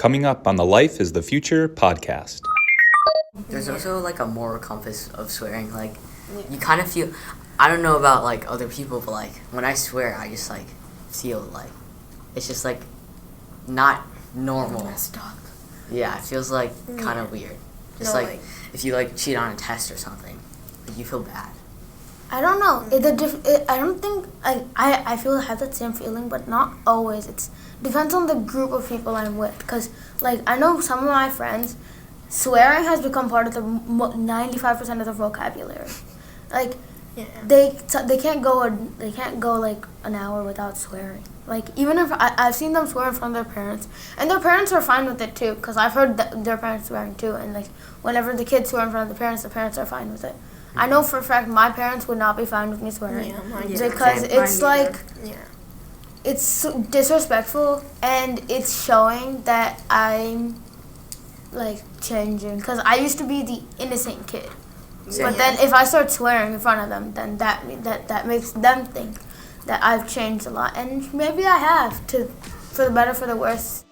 coming up on the Life is the Future podcast. There's also like a moral compass of swearing. Like you kind of feel, I don't know about like other people, but like when I swear, I just like feel like it's just like not normal. Messed up. Yeah, it feels like kind of weird. Just like if you like cheat on a test or something, like, you feel bad. I don't know. I don't think I feel I have that same feeling, but not always. It depends on the group of people I'm with. Cause like I know some of my friends, swearing has become part of the 95% of their vocabulary. Like they can't go like an hour without swearing. Like even if I've seen them swear in front of their parents, and their parents are fine with it too. Cause I've heard their parents swearing too, and like whenever the kids swear in front of the parents are fine with it. I know for a fact my parents would not be fine with me swearing because it's like it's disrespectful and it's showing that I'm like changing because I used to be the innocent kid, but then if I start swearing in front of them, then that makes them think that I've changed a lot, and maybe I have for the better, for the worse.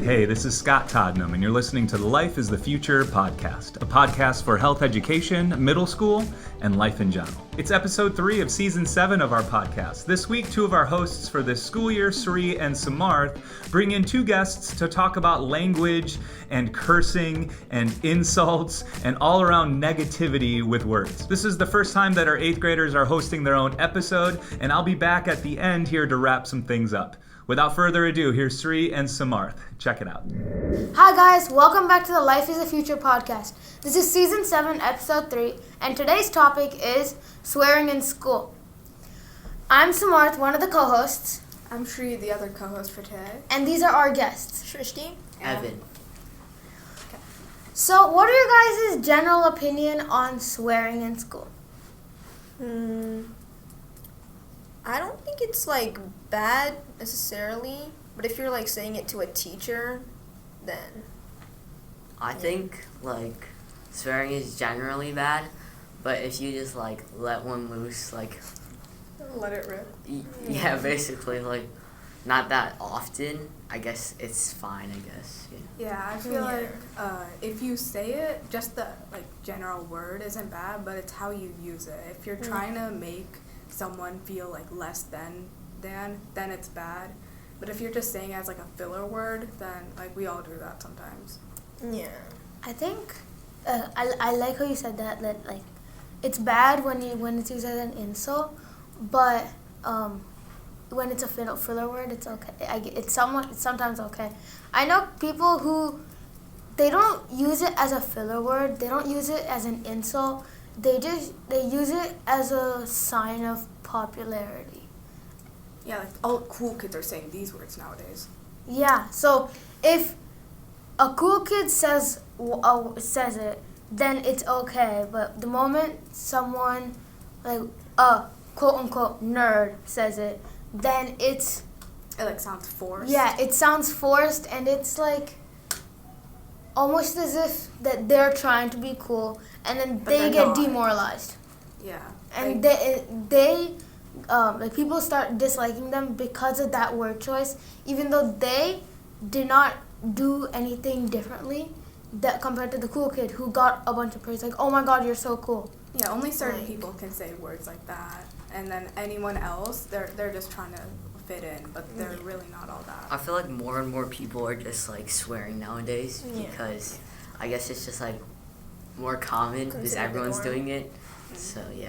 Hey, this is Scott Todnam, and you're listening to the Life is the Future podcast, a podcast for health education, middle school, and life in general. It's episode 3 of season 7 of our podcast. This week, 2 of our hosts for this school year, Sree and Samarth, bring in 2 guests to talk about language and cursing and insults and all-around negativity with words. This is the first time that our 8th graders are hosting their own episode, and I'll be back at the end here to wrap some things up. Without further ado, here's Sree and Samarth. Check it out. Hi guys, welcome back to the Life is the Future podcast. This is season 7, episode 3, and today's topic is swearing in school. I'm Samarth, one of the co-hosts. I'm Sree, the other co-host for today. And these are our guests. Srishti. Evan. Okay. So, what are your guys' general opinion on swearing in school? I don't think it's like bad necessarily, but if you're like saying it to a teacher, then I think like swearing is generally bad, but if you just like let one loose, like Let it rip. Yeah, basically like not that often, I guess it's fine. I guess. Yeah, I feel like if you say it, just the like general word isn't bad, but it's how you use it. If you're trying to make someone feel like less than, then it's bad. But if you're just saying it as like a filler word, then like we all do that sometimes. yeah. I think I like how you said that like it's bad when it's used as an insult, but when it's a filler word, it's okay. It's sometimes okay. I know people who they don't use it as a filler word. They don't use it as an insult. They use it as a sign of popularity. Yeah, like all cool kids are saying these words nowadays. Yeah. So if a cool kid says it, then it's okay. But the moment someone like a quote unquote nerd says it, then it like sounds forced. Yeah, it sounds forced, and it's like almost as if that they're trying to be cool, and then they get demoralized. Yeah. And they like people start disliking them because of that word choice, even though they did not do anything differently that compared to the cool kid who got a bunch of praise, like, oh my god, you're so cool. Yeah, only certain people can say words like that, and then anyone else, they're just trying to fit in, but they're really not all that. I feel like more and more people are just like swearing nowadays because I guess it's just like more common because everyone's doing it. So yeah.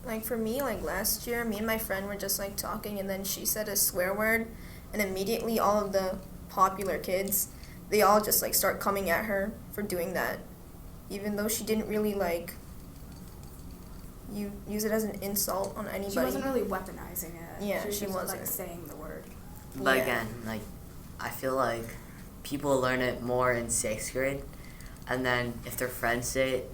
Like for me, like last year, me and my friend were just like talking, and then she said a swear word, and immediately all of the popular kids, they all just like start coming at her for doing that, even though she didn't really like use it as an insult on anybody. She wasn't really weaponizing it. Yeah, she wasn't. like saying the word. But again, like I feel like people learn it more in 6th grade, and then if their friends say it,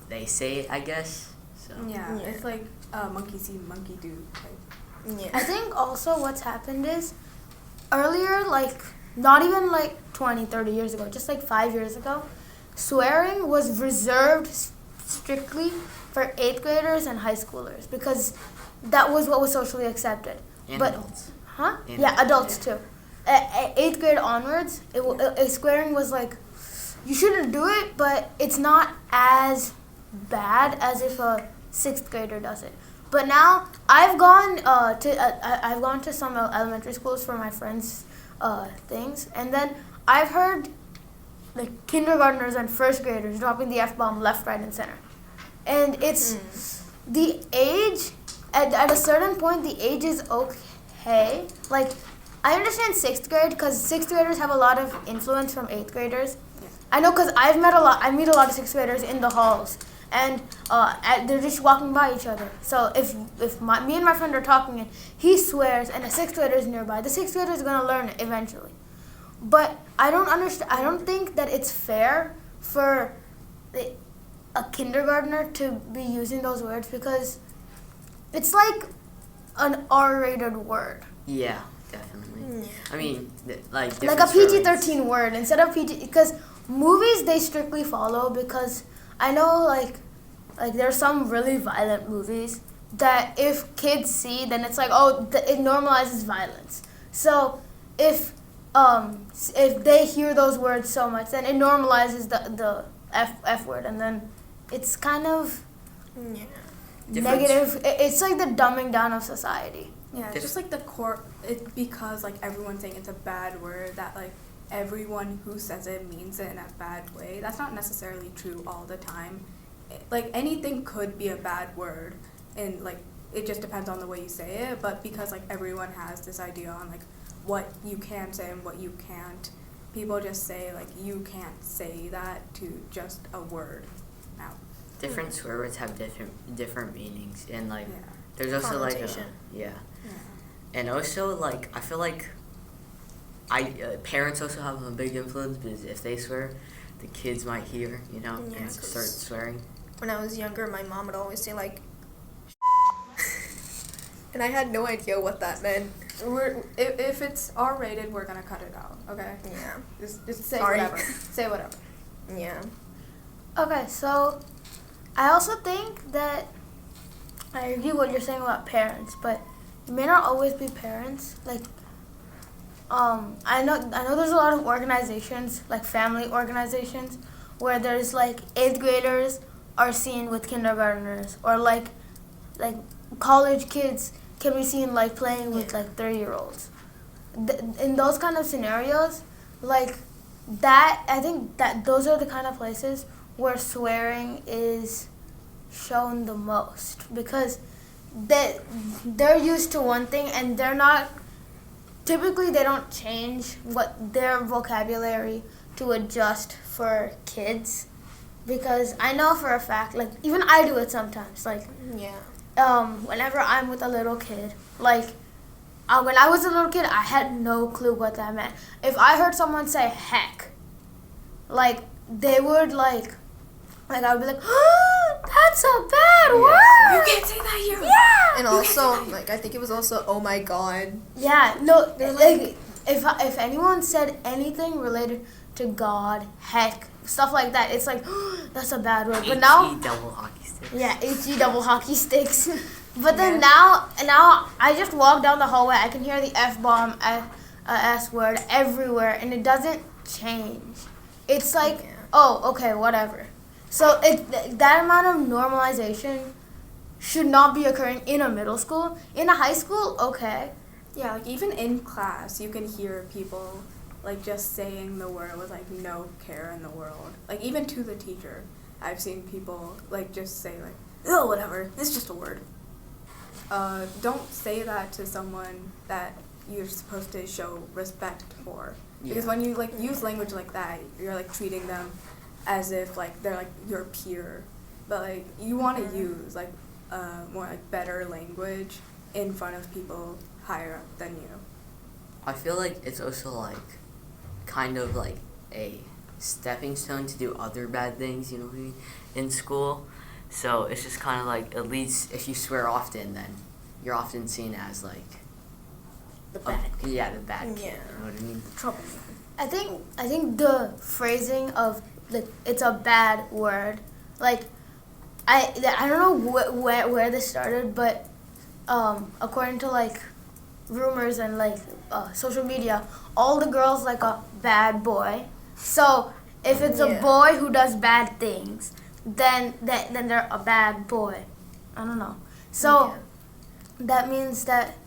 they say it, I guess. So Yeah, it's like monkey see, monkey do type. Yeah. I think also what's happened is earlier, like not even like 20, 30 years ago, just like 5 years ago, swearing was reserved strictly for 8th graders and high schoolers because that was what was socially accepted. And but adults. huh? And Yeah, adults yeah. too. At 8th grade onwards, swearing was like, you shouldn't do it, but it's not as bad as if a 6th grader does it. But now I've gone I've gone to some elementary schools for my friends' things, and then I've heard like kindergartners and 1st graders dropping the F-bomb left, right, and center, and it's the age at a certain point. The age is okay. Like I understand 6th grade because 6th graders have a lot of influence from 8th graders. Yeah. I know because I meet a lot of 6th graders in the halls, and they're just walking by each other. So if me and my friend are talking and he swears and a 6th grader is nearby, the 6th grader is gonna learn it eventually. But I don't understand. I don't think that it's fair for a kindergartner to be using those words because it's like an R-rated word. Yeah, definitely. I mean, like Like a different PG-13 word instead of PG, because movies they strictly follow, because I know like there's some really violent movies that if kids see, then it's like, oh, it normalizes violence. So if they hear those words so much, then it normalizes the F word, and then it's kind of negative. It's like the dumbing down of society. Yeah, it's just like the core. It because like everyone's saying it's a bad word that like everyone who says it means it in a bad way. That's not necessarily true all the time. Like anything could be a bad word, and like it just depends on the way you say it. But because like everyone has this idea on like what you can say and what you can't, people just say like you can't say that to just a word. Now, different swear words have different meanings, and like yeah. there's also like Connotation. yeah, and also like I feel like parents also have a big influence because if they swear, the kids might hear, you know, Yeah, and 'cause start swearing. When I was younger, my mom would always say like, and I had no idea what that meant. If it's R-rated, we're gonna cut it out. Okay. Yeah. Just say Sorry. whatever. Say whatever. Yeah. Okay, so I also think that I agree what you're saying about parents, but you may not always be parents. Like, I know there's a lot of organizations, like family organizations, where there's like 8th graders are seen with kindergartners, or like college kids can be seen like playing with like 3-year-olds. In those kind of scenarios, like that, I think that those are the kind of places where swearing is shown the most, because they're used to one thing and they're not, typically they don't change what their vocabulary to adjust for kids, because I know for a fact, like even I do it sometimes, like Yeah. whenever I'm with a little kid, like when I was a little kid, I had no clue what that meant. If I heard someone say heck, like they would like I would be like, oh, that's a bad word. You can't say that here. Yeah. And also, like I think it was also, oh my god. Yeah. No. Like if anyone said anything related to God, heck, stuff like that, it's like, oh, that's a bad word. But now, H-E double hockey sticks. yeah, H-E double hockey sticks. But then now I just walk down the hallway, I can hear the F-bomb, S word everywhere, and it doesn't change. It's like, oh, okay, whatever. So that amount of normalization should not be occurring in a middle school. In a high school, okay. Yeah, like even in class, you can hear people like just saying the word with like no care in the world. Like even to the teacher, I've seen people like just say like, oh, whatever, it's just a word. Don't say that to someone that you're supposed to show respect for. Because when you like use language like that, you're like treating them as if like they're like your peer. But like you want to use like more like better language in front of people higher up than you. I feel like it's also like kind of like a stepping stone to do other bad things, you know what I mean, in school. So it's just kind of like, at least if you swear often, then you're often seen as like The bad kid. Yeah, the bad kid. Yeah. You know what I mean? Troublemaker. I think the phrasing of like it's a bad word, like I don't know where this started, but according to like rumors and like social media, all the girls like a bad boy. So if it's a boy who does bad things, then they're a bad boy. I don't know. So that means that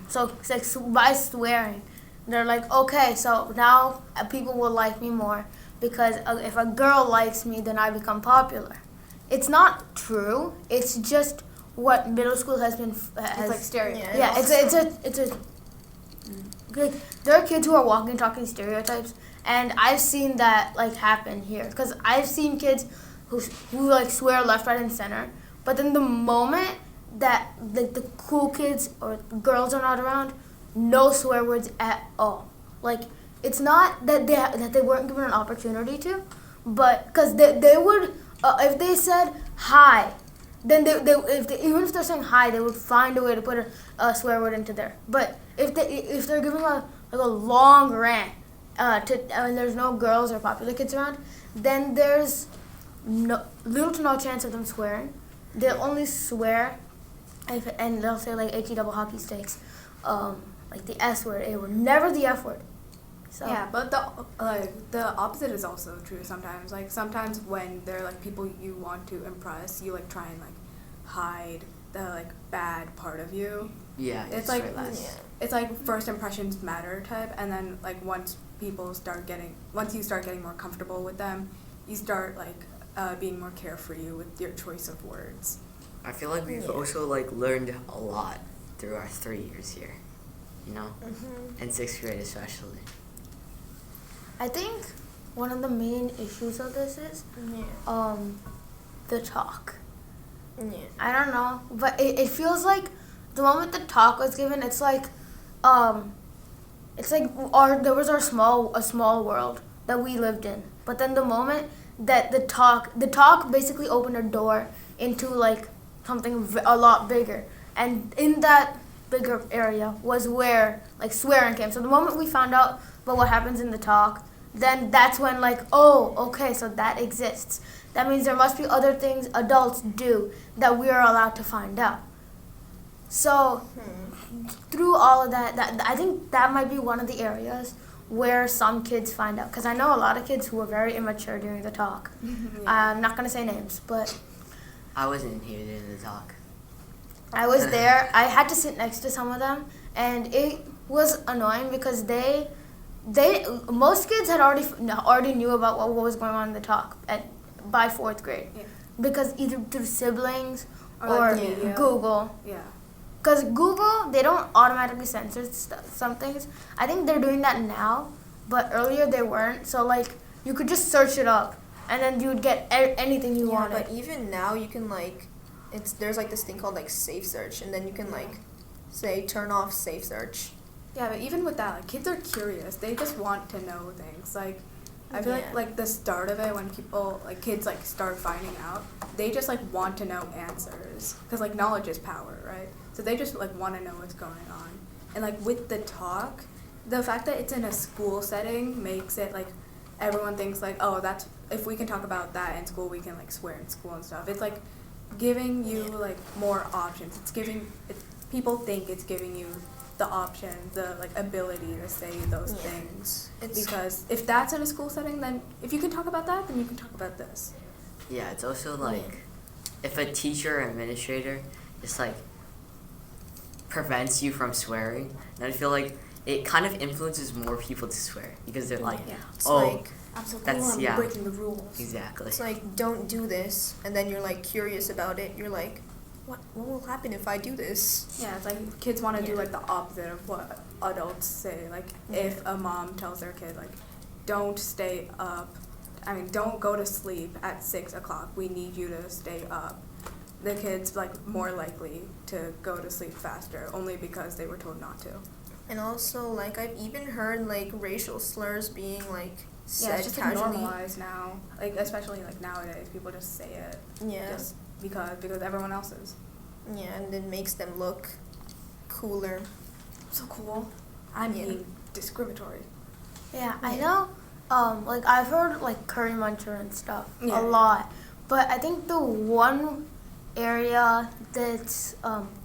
so it's like by swearing, they're like, okay, so now people will like me more because if a girl likes me, then I become popular. It's not true. It's just what middle school has been. It's like stereotypes. Yeah, it's a. Like, there are kids who are walking talking stereotypes, and I've seen that like happen here because I've seen kids who like swear left, right, and center, but then the moment that like the cool kids or girls are not around, no swear words at all. Like it's not that they weren't given an opportunity to, but because they would if they said hi, then even if they're saying hi, they would find a way to put a swear word into there. But if they're giving a long rant and there's no girls or popular kids around, then there's little to no chance of them swearing. They'll only swear and they'll say like HE double hockey sticks, like the S word, A word, never the F word. So. Yeah, but the opposite is also true sometimes. Like sometimes when they're like people you want to impress, you like try and like hide the like bad part of you. Yeah, it's like it's like first impressions matter type, and then like once you start getting more comfortable with them, you start like being more carefree with your choice of words. I feel like we've also like learned a lot through our 3 years here, you know, and 6th grade especially. I think one of the main issues of this is the talk. Yeah. I don't know, but it feels like the moment the talk was given, it's like there was a small world that we lived in. But then the moment that the talk basically opened a door into like something a lot bigger, and in that bigger area was where like swearing came. So the moment we found out about what happens in the talk, then that's when like, oh, okay, so that exists. That means there must be other things adults do that we are allowed to find out. So through all of that I think that might be one of the areas where some kids find out. Because I know a lot of kids who were very immature during the talk. I'm not going to say names, but... I wasn't here during the talk. I was there. I had to sit next to some of them, and it was annoying because most kids had already knew about what was going on in the talk by 4th grade, because either through siblings or Google. Yeah. Because Google, they don't automatically censor some things. I think they're doing that now, but earlier they weren't. So like you could just search it up, and then you would get anything you wanted. But even now you can like, there's like this thing called like safe search, and then you can like say turn off safe search. Yeah, but even with that, like, kids are curious. They just want to know things. Like, I feel like the start of it, when people, like, kids, like, start finding out, they just, like, want to know answers. Because, like, knowledge is power, right? So they just, like, want to know what's going on. And, like, with the talk, the fact that it's in a school setting makes it, like, everyone thinks, like, oh, if we can talk about that in school, we can, like, swear in school and stuff. It's, like, giving you, like, more options. People think it's giving you the option, the like ability to say those things. Because if that's in a school setting, then if you can talk about that, then you can talk about this. Yeah, it's also like if a teacher or administrator just like prevents you from swearing, then I feel like it kind of influences more people to swear because they're like, Absolutely, I'm breaking the rules. Exactly. It's like, don't do this, and then you're like curious about it. You're like, what will happen if I do this? Yeah, it's like kids want to do like the opposite of what adults say. Like if a mom tells their kid like, don't go to sleep at 6 o'clock. We need you to stay up. The kid's like more likely to go to sleep faster only because they were told not to. And also like I've even heard like racial slurs being like said it's just casually. like, normalized now. Like especially like nowadays, people just say it. Yeah. Just because everyone else is. Yeah, and it makes them look cooler. So cool. I'm being discriminatory. Yeah, I know. Like I've heard like curry muncher and stuff a Yeah. lot, but I think the one area that's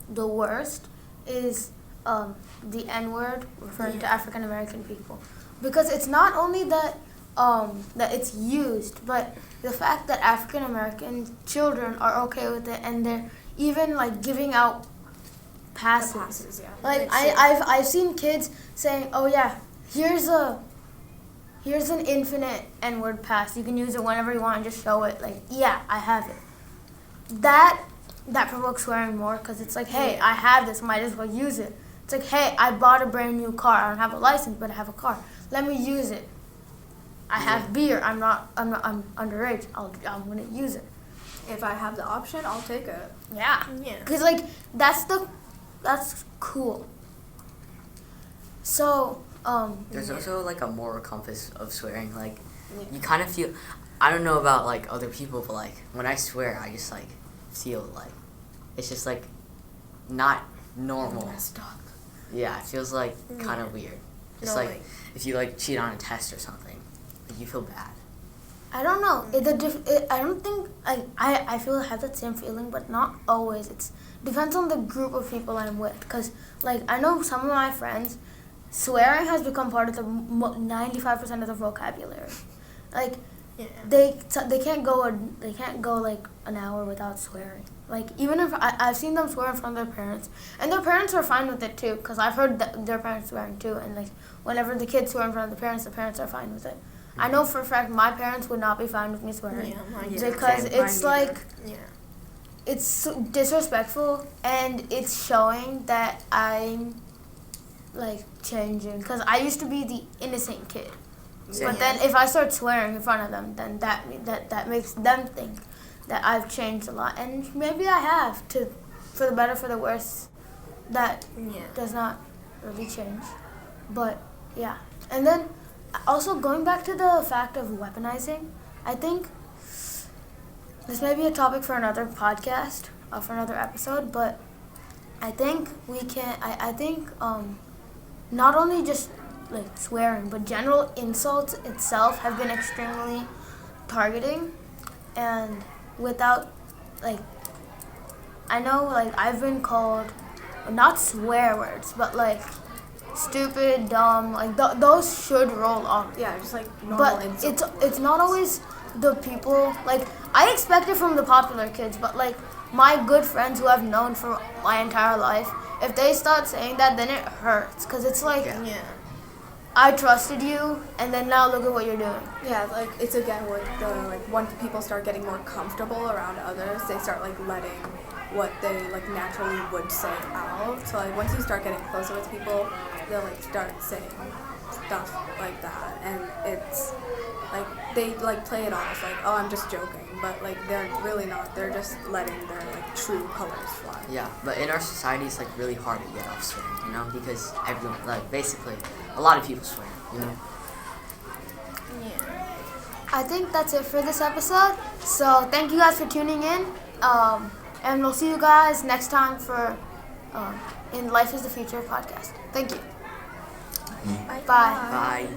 the worst is the N-word referring to African American people, because it's not only that that it's used, but the fact that African American children are okay with it, and they're even like giving out passes. Passes, yeah. Like I've seen kids saying, "Oh yeah, here's an infinite N-word pass. You can use it whenever you want and just show it." Like, yeah, I have it. That provokes swearing more, because it's like, hey, I have this, might as well use it. It's like, hey, I bought a brand new car. I don't have a license, but I have a car. Let me use it. I have beer. I'm underage. I'm gonna use it. If I have the option, I'll take it. Yeah. Yeah. Because like that's cool. So There's also like a moral compass of swearing. Like you kind of feel. I don't know about like other people, but like when I swear, I just like feel like it's just like not normal. Messed up. Yeah, it feels like kind of weird. It's No, like if you like cheat on a test or something, like, you feel bad. I don't know. I don't think I feel I have that same feeling, but not always. It depends on the group of people I'm with. Because like I know some of my friends, swearing has become part of the 95% of the vocabulary. Like Yeah. they can't go like an hour without swearing. Like even if I've seen them swear in front of their parents, and their parents are fine with it too. Because I've heard their parents swearing too, and like whenever the kids swear in front of the parents are fine with it. I know for a fact my parents would not be fine with me swearing. Yeah, mine too. Because Same. it's Mine like Yeah. it's so disrespectful, and it's showing that I'm like changing. Because I used to be the innocent kid, but then if I start swearing in front of them, then that makes them think that I've changed a lot, and maybe I have, for the better, for the worse. That does not really change, but yeah. And then also going back to the fact of weaponizing, I think this may be a topic for another podcast or for another episode, but I think we can. I think not only just like swearing, but general insults itself have been extremely targeting, and without like, I know like I've been called not swear words, but like stupid, dumb, like those should roll off. Yeah, just like normal But insults. it's not always the people, like I expect it from the popular kids, but like my good friends who I've known for my entire life, if they start saying that, then it hurts, because it's like Yeah. I trusted you, and then now look at what you're doing. Yeah, like it's again with the like when people start getting more comfortable around others, they start like letting what they like naturally would say out. So like once you start getting closer with people, they'll like start saying stuff like that, and it's like they like play it off like, oh, I'm just joking, but like they're really not. They're just letting their like true colors fly. Yeah, but in our society, it's like really hard to get off swearing, you know, because everyone, like basically, a lot of people swear, you know. Yeah. I think that's it for this episode. So thank you guys for tuning in, and we'll see you guys next time for in Life is the Future podcast. Thank you. Bye. Bye.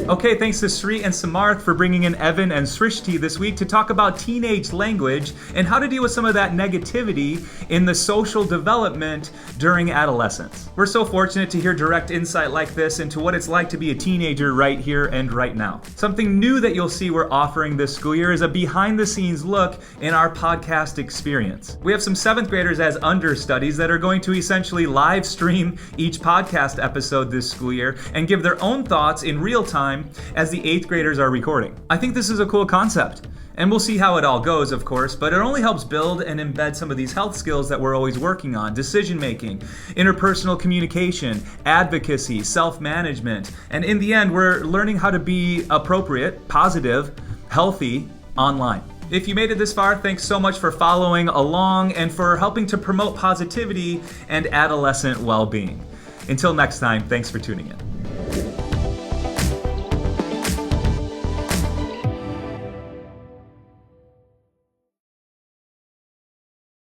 Okay, thanks to Sree and Samarth for bringing in Evan and Srishti this week to talk about teenage language and how to deal with some of that negativity in the social development during adolescence. We're so fortunate to hear direct insight like this into what it's like to be a teenager right here and right now. Something new that you'll see we're offering this school year is a behind-the-scenes look in our podcast experience. We have some 7th graders as understudies that are going to essentially live stream each podcast episode this school year and give their own thoughts in real time as the 8th graders are recording. I think this is a cool concept, and we'll see how it all goes, of course, but it only helps build and embed some of these health skills that we're always working on: decision making, interpersonal communication, advocacy, self-management, and in the end, we're learning how to be appropriate, positive, healthy online. If you made it this far, thanks so much for following along and for helping to promote positivity and adolescent well-being. Until next time, thanks for tuning in.